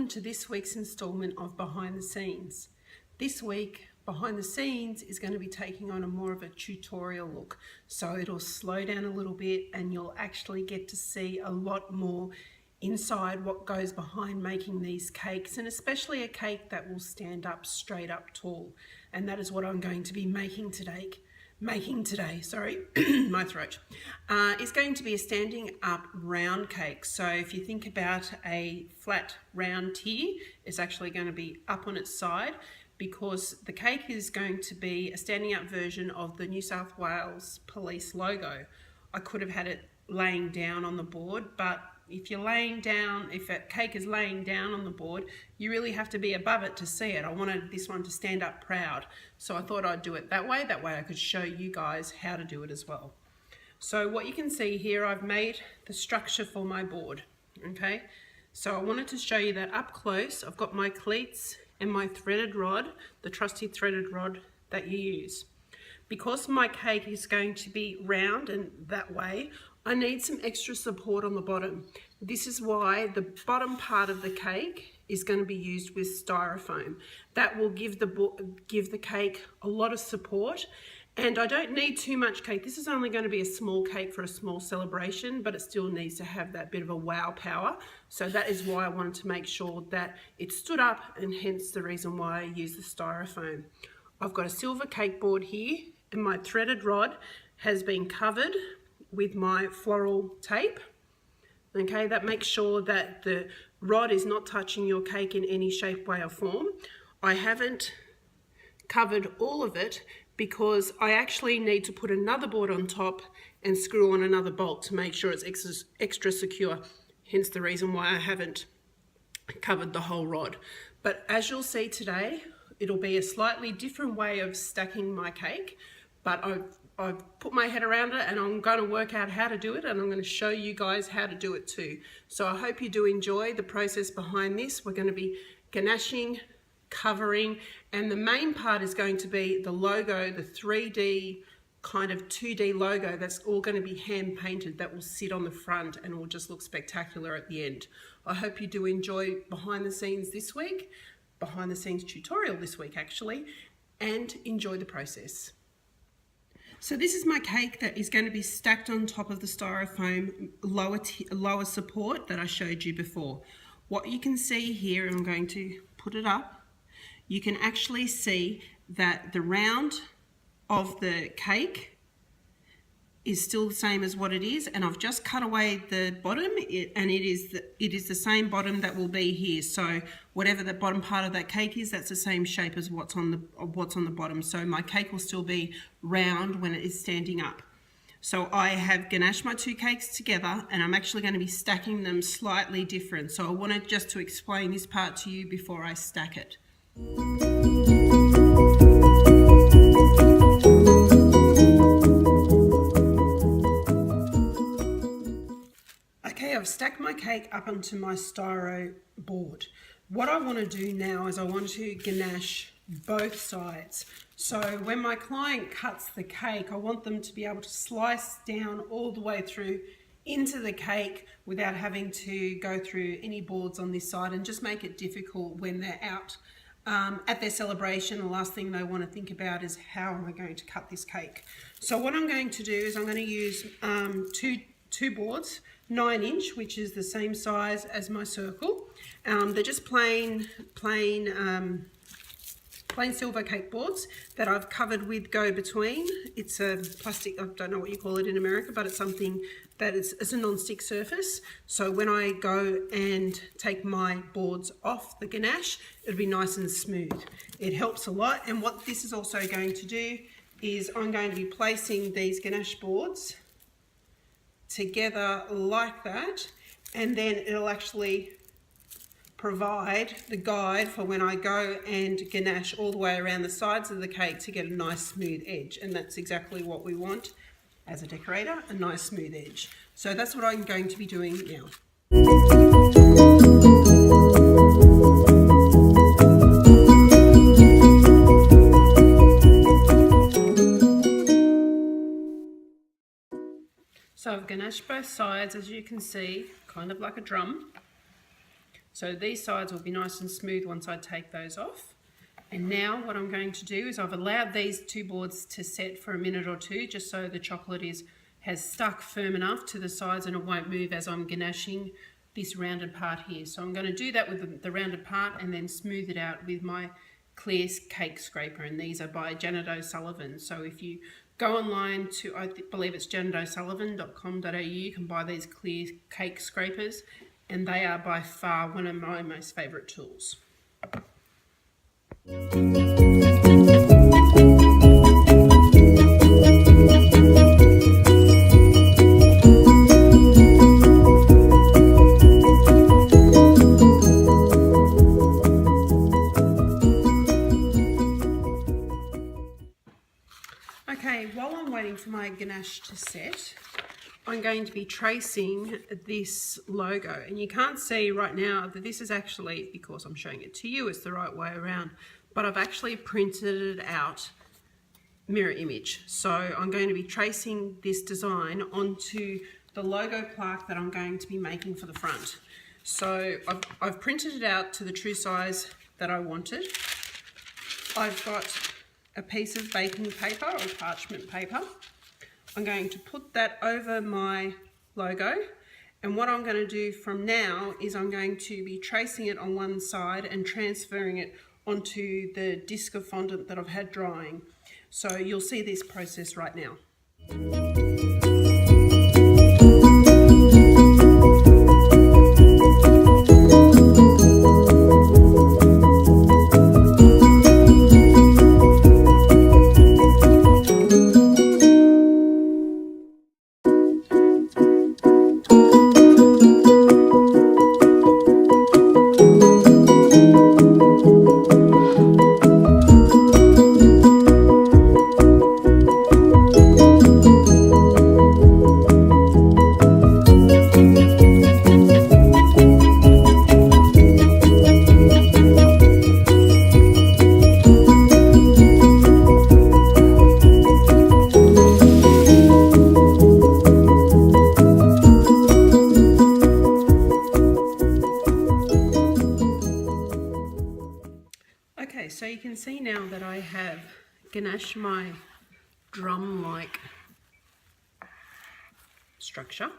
welcome to this week's installment of Behind the Scenes. This week, Behind the Scenes is going to be taking on a more of a tutorial look. So it'll slow down a little bit and you'll actually get to see a lot more inside what goes behind making these cakes, and especially a cake that will stand up straight up tall. And that is what I'm going to be making today, sorry, my throat, is going to be a standing up round cake. So if you think about a flat round tier, it's actually going to be up on its side because the cake is going to be a standing up version of the New South Wales Police logo. I could have had it laying down on the board, but if you're laying down, if a cake is laying down on the board, you really have to be above it to see it. I wanted this one to stand up proud, so I thought I'd do it that way. That way I could show you guys how to do it as well. So what you can see here, I've made the structure for my board, okay? So I wanted to show you that up close. I've got my cleats and my threaded rod, the trusty threaded rod that you use. Because my cake is going to be round and that way, I need some extra support on the bottom. This is why the bottom part of the cake is going to be used with styrofoam. That will give the cake a lot of support, and I don't need too much cake. This is only going to be a small cake for a small celebration, but it still needs to have that bit of a wow power. So that is why I wanted to make sure that it stood up, and hence the reason why I use the styrofoam. I've got a silver cake board here, and my threaded rod has been covered with my floral tape. Okay, that makes sure that the rod is not touching your cake in any shape, way or form. I haven't covered all of it because I actually need to put another board on top and screw on another bolt to make sure it's extra secure, hence the reason why I haven't covered the whole rod. But as you'll see today, it'll be a slightly different way of stacking my cake, but I've put my head around it and I'm going to work out how to do it, and I'm going to show you guys how to do it too. So I hope you do enjoy the process behind this. We're going to be ganaching, covering, and the main part is going to be the logo, the 3D kind of 2D logo that's all going to be hand painted, that will sit on the front and will just look spectacular at the end. I hope you do enjoy behind the scenes this week, behind the scenes tutorial this week actually, and enjoy the process. So this is my cake that is going to be stacked on top of the styrofoam lower support that I showed you before. What you can see here, I'm going to put it up, you can actually see that the round of the cake is still the same as what it is, and I've just cut away the bottom, and it is the same bottom that will be here. So whatever the bottom part of that cake is, that's the same shape as what's on the bottom. So my cake will still be round when it is standing up. So I have ganached my two cakes together, and I'm actually going to be stacking them slightly different. So I wanted just to explain this part to you before I stack it. I've stacked my cake up onto my styro board. What I want to do now is I want to ganache both sides. So when my client cuts the cake, I want them to be able to slice down all the way through into the cake without having to go through any boards on this side, and just make it difficult when they're out at their celebration. The last thing they want to think about is how am I going to cut this cake. So what I'm going to do is I'm going to use two boards, 9-inch, which is the same size as my circle. They're just plain silver cake boards that I've covered with go-between. It's a plastic, I don't know what you call it in America, but it's something that it's a non-stick surface. So when I go and take my boards off the ganache, it'll be nice and smooth. It helps a lot. And what this is also going to do is I'm going to be placing these ganache boards together like that, and then it'll actually provide the guide for when I go and ganache all the way around the sides of the cake to get a nice smooth edge. And that's exactly what we want as a decorator, a nice smooth edge. So that's what I'm going to be doing now. So I've ganached both sides, as you can see, kind of like a drum. So these sides will be nice and smooth once I take those off. And now what I'm going to do is I've allowed these two boards to set for a minute or two, just so the chocolate has stuck firm enough to the sides and it won't move as I'm ganaching this rounded part here. So I'm going to do that with the rounded part and then smooth it out with my clear cake scraper, and these are by Janet O'Sullivan. So if you go online to, I believe it's janetosullivan.com.au, you can buy these clear cake scrapers, and they are by far one of my most favourite tools. Okay, while I'm waiting for my ganache to set, I'm going to be tracing this logo, and you can't see right now that this is actually, because I'm showing it to you, it's the right way around, but I've actually printed it out mirror image. So I'm going to be tracing this design onto the logo plaque that I'm going to be making for the front. So I've printed it out to the true size that I wanted. I've got a piece of baking paper or parchment paper. I'm going to put that over my logo, and what I'm going to do from now is I'm going to be tracing it on one side and transferring it onto the disc of fondant that I've had drying. So you'll see this process right now. Okay, so you can see now that I have ganached my drum-like structure,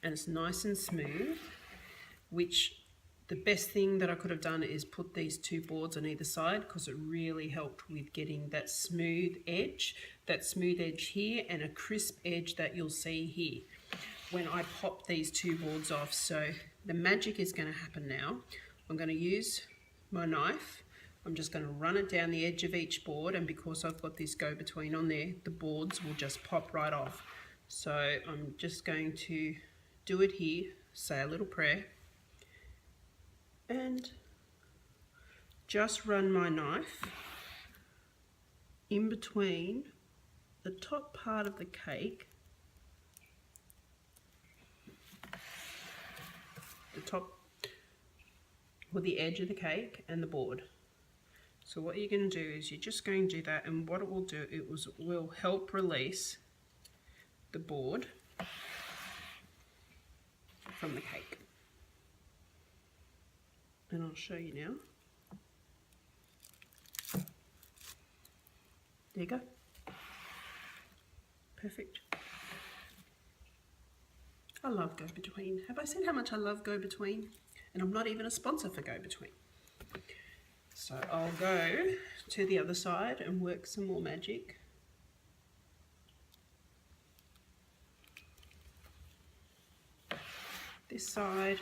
and it's nice and smooth, which the best thing that I could have done is put these two boards on either side, because it really helped with getting that smooth edge here and a crisp edge that you'll see here when I pop these two boards off. So the magic is going to happen now. I'm going to use my knife. I'm just going to run it down the edge of each board, and because I've got this go-between on there, the boards will just pop right off. So I'm just going to do it here, say a little prayer, and just run my knife in between the top part of the cake, the top or the edge of the cake, and the board. So what you're going to do is you're just going to do that, and what it will do, will help release the board from the cake. And I'll show you now. There you go. Perfect. I love Go-Between. Have I said how much I love Go-Between? And I'm not even a sponsor for Go-Between. So I'll go to the other side and work some more magic. This side,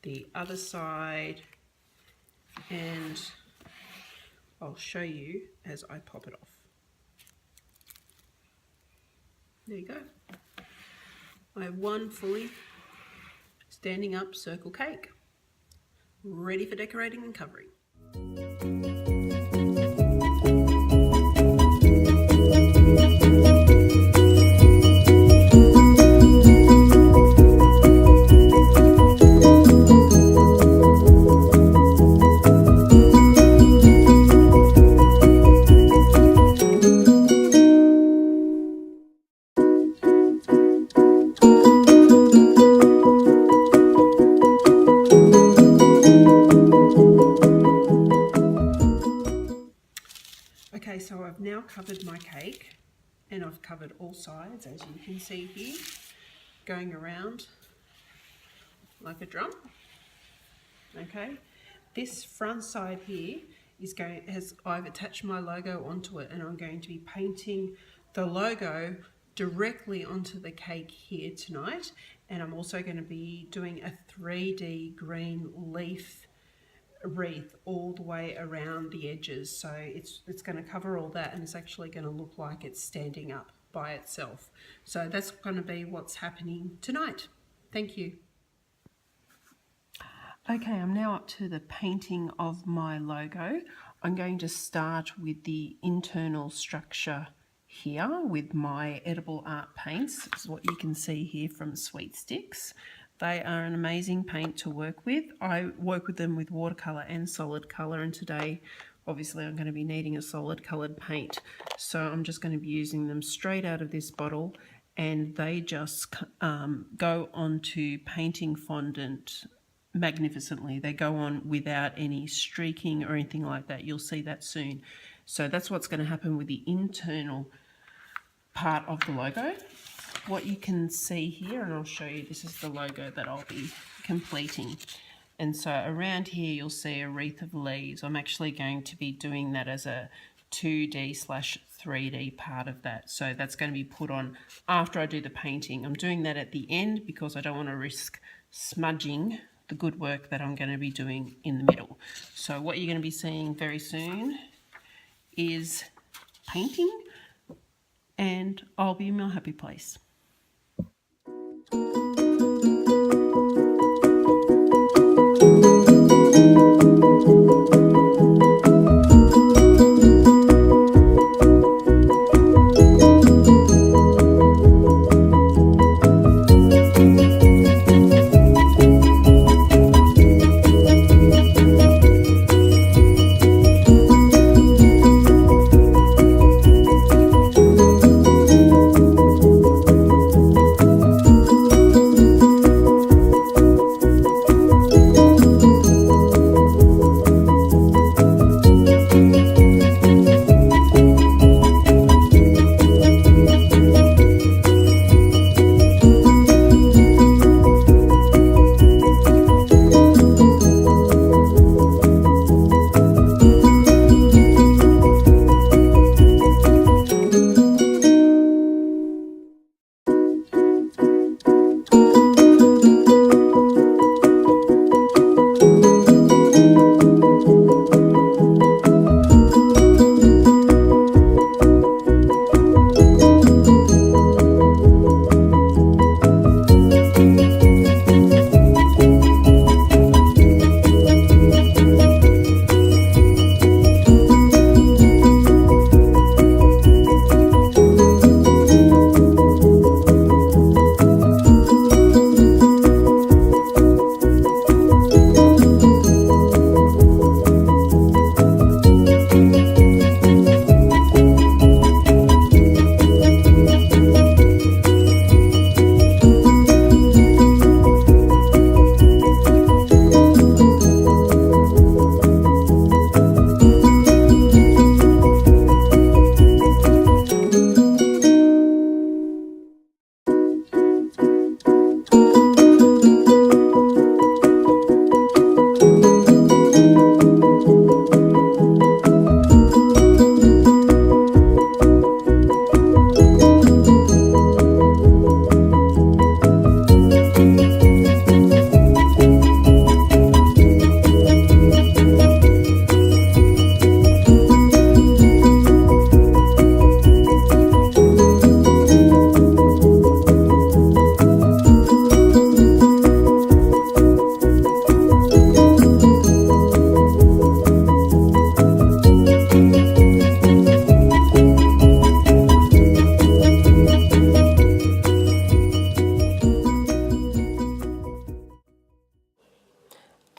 the other side, and I'll show you as I pop it off. There you go. I have one fully standing up circle cake, ready for decorating and covering. covered my cake, and I've covered all sides, as you can see here, going around like a drum. Okay, this front side here I've attached my logo onto it, and I'm going to be painting the logo directly onto the cake here tonight. And I'm also going to be doing a 3D green leaf wreath all the way around the edges, so it's going to cover all that, and it's actually going to look like it's standing up by itself. So that's going to be what's happening tonight. Thank you. Okay, I'm now up to the painting of my logo. I'm going to start with the internal structure here with my edible art paints. This is what you can see here from Sweet Sticks. They are an amazing paint to work with. I work with them with watercolour and solid colour, and today obviously I'm going to be needing a solid coloured paint. So I'm just going to be using them straight out of this bottle, and they just go onto painting fondant magnificently. They go on without any streaking or anything like that. You'll see that soon. So that's what's going to happen with the internal part of the logo. What you can see here, and I'll show you, this is the logo that I'll be completing. And so around here you'll see a wreath of leaves. I'm actually going to be doing that as a 2D/3D part of that. So that's going to be put on after I do the painting. I'm doing that at the end because I don't want to risk smudging the good work that I'm going to be doing in the middle. So what you're going to be seeing very soon is painting, and I'll be in my happy place.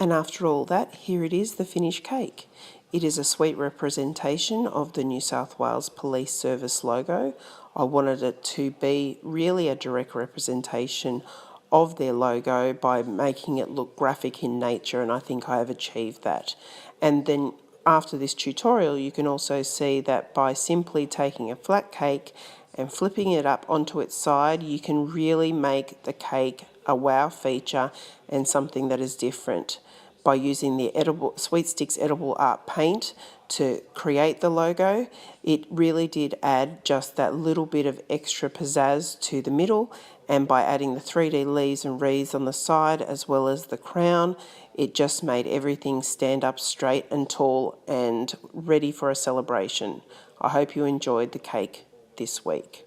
And after all that, here it is, the finished cake. It is a sweet representation of the New South Wales Police Service logo. I wanted it to be really a direct representation of their logo by making it look graphic in nature, and I think I have achieved that. And then after this tutorial, you can also see that by simply taking a flat cake and flipping it up onto its side, you can really make the cake a wow feature and something that is different. By using the Sweet Sticks edible art paint to create the logo, it really did add just that little bit of extra pizzazz to the middle, and by adding the 3D leaves and wreaths on the side as well as the crown, it just made everything stand up straight and tall and ready for a celebration. I hope you enjoyed the cake this week.